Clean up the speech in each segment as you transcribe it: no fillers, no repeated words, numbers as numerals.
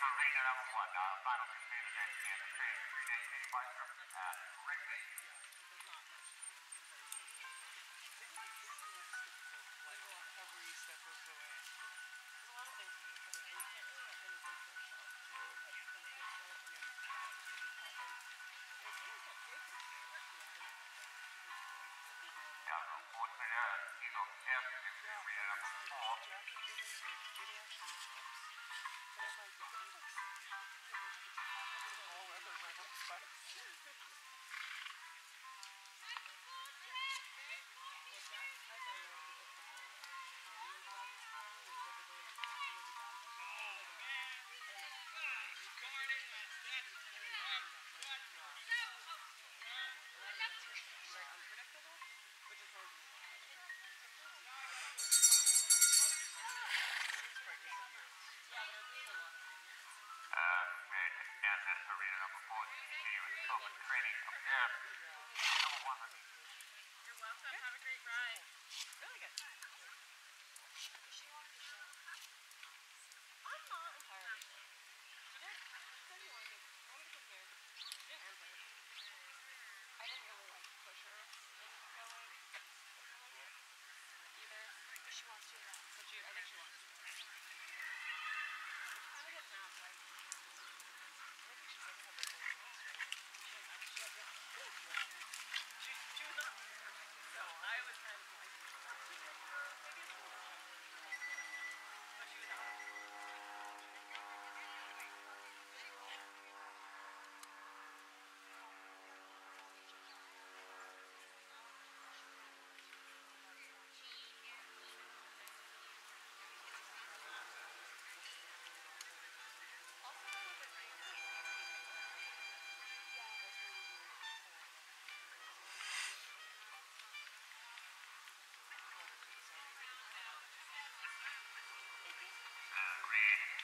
Arena number one, final completed at Kansas City, 3-day city biker at Wrigley. Every step of the way. There's a lot of things you can put in, and you can't really have anything for yourself. You know, like you can put yourself and then happen. And it seems that they can share, Yeah, unfortunately, Eagle Camp is arena number four. Jack and Jimmy, Jimmy actually jumps. But I'm like, this is all weather right on the spike. Kansas Arena number four, continuing open training up there. Number one. You're welcome. Have a great ride. Really good. Does she want to show? I'm not entirely sure. She did. She said you wanted to come here. Yeah, and play. I didn't really like push her into going either. But she wants to do that. But I think she wants to. She kind of gets mad, like. She doesn't have the full she was not perfect, so I was kind of like, maybe it's but she was out.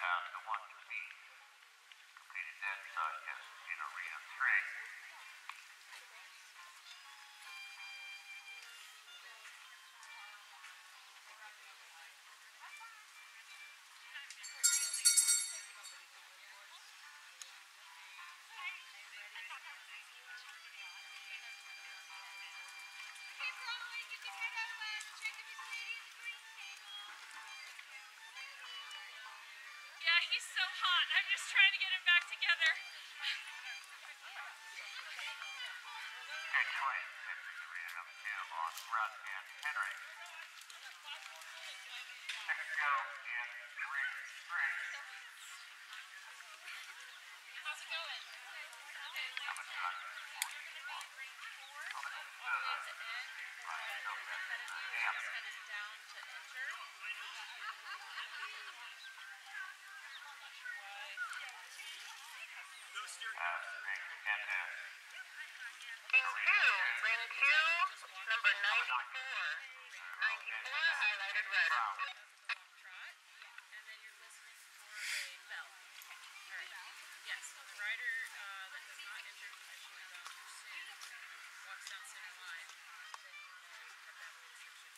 The one to be completed that is in Arena 3. Yeah, he's so hot. I'm just trying to get him back together. Jake Twain enters Arena number 2 on Russ and Henry. Next go in ring 3. How's it going? Okay. Number 241. All the way at the end. Headed down to enter. Ring 2, number 94. 94, highlighted red. Trot, and then you're listening for a bell. All right. Yes, the rider that has not entered commission down soon walks down center line. Then you know that that will restriction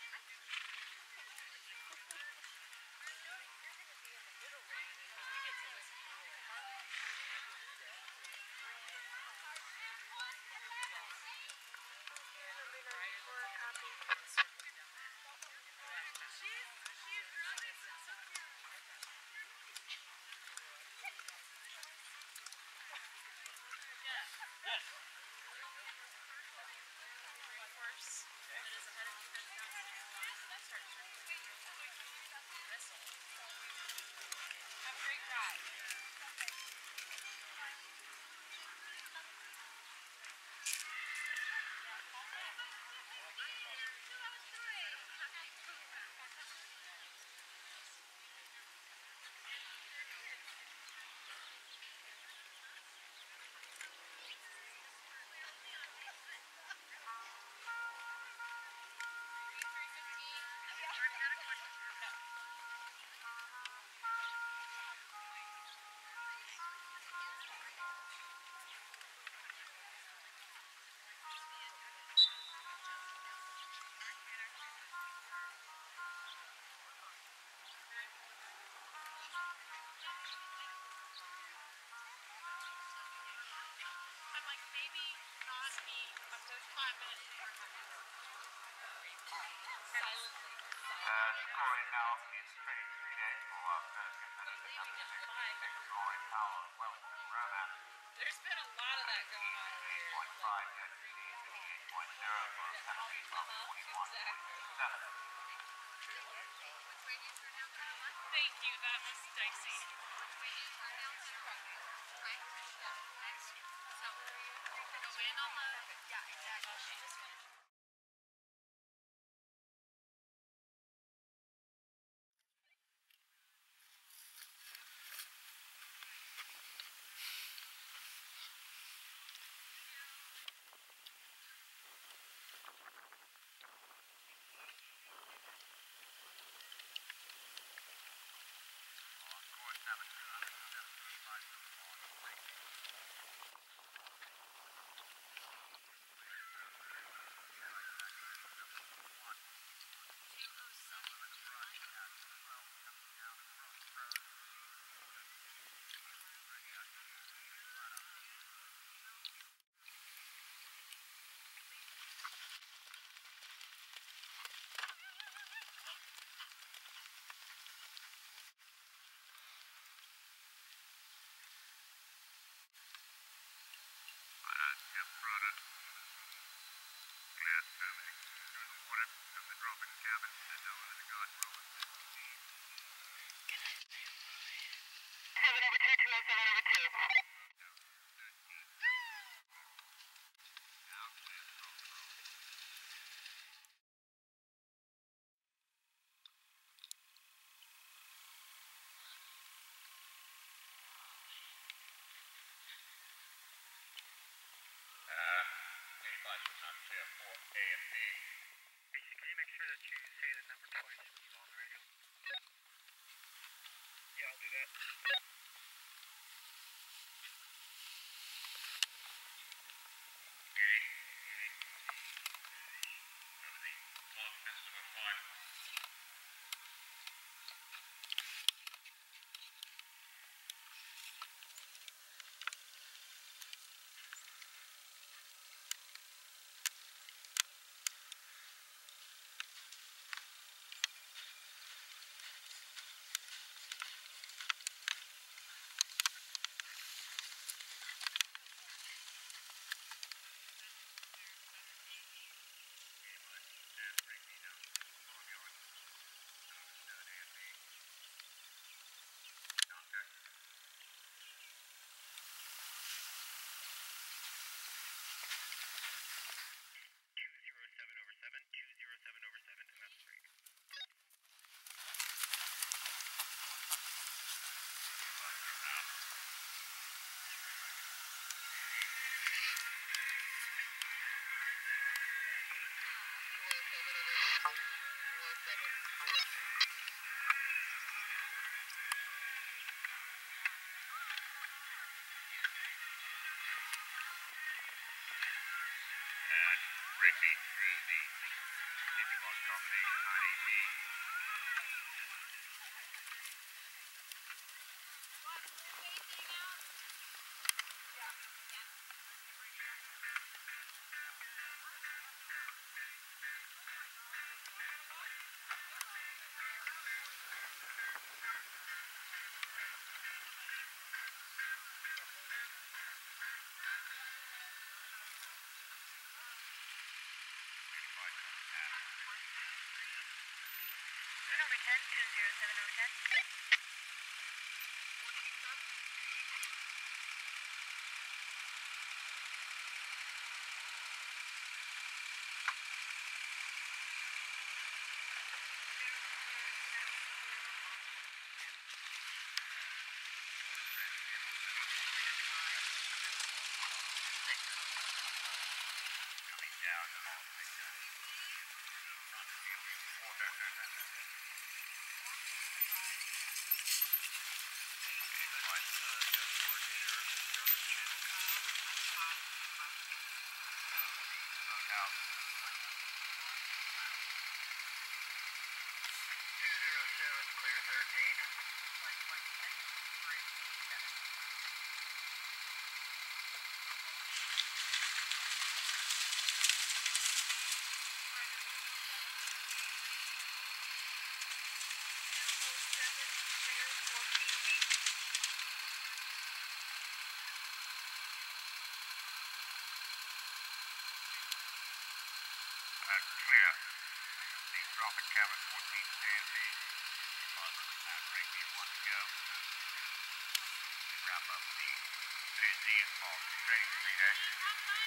in here. Middle range, we get to listen to a Harley. Have a great ride. right now, it's training 3 days for take a glory power of wealth and romance. There's been a lot of that going on over here. 58.5 to 58.0 for a penalty of 41.7. Thank you, that was dicey. Product. Clear survey. Through the water of the drop-in cabin to the door of the guard room. 7 over 2, 207 over 2. Now clear from room. Not clear for A and B. Casey, can you make sure that you say the number twice when you go on the radio? Yeah, I'll do that. Giddy. Everything. Log fence number 5. Ricky through the diplomat combination 918. Over 10, 207 over 10. Coming down the hall. That's clear. Deep profit cabin 14 stands in. That ring you want to go. Wrap up the AZ and fall straight 3 days.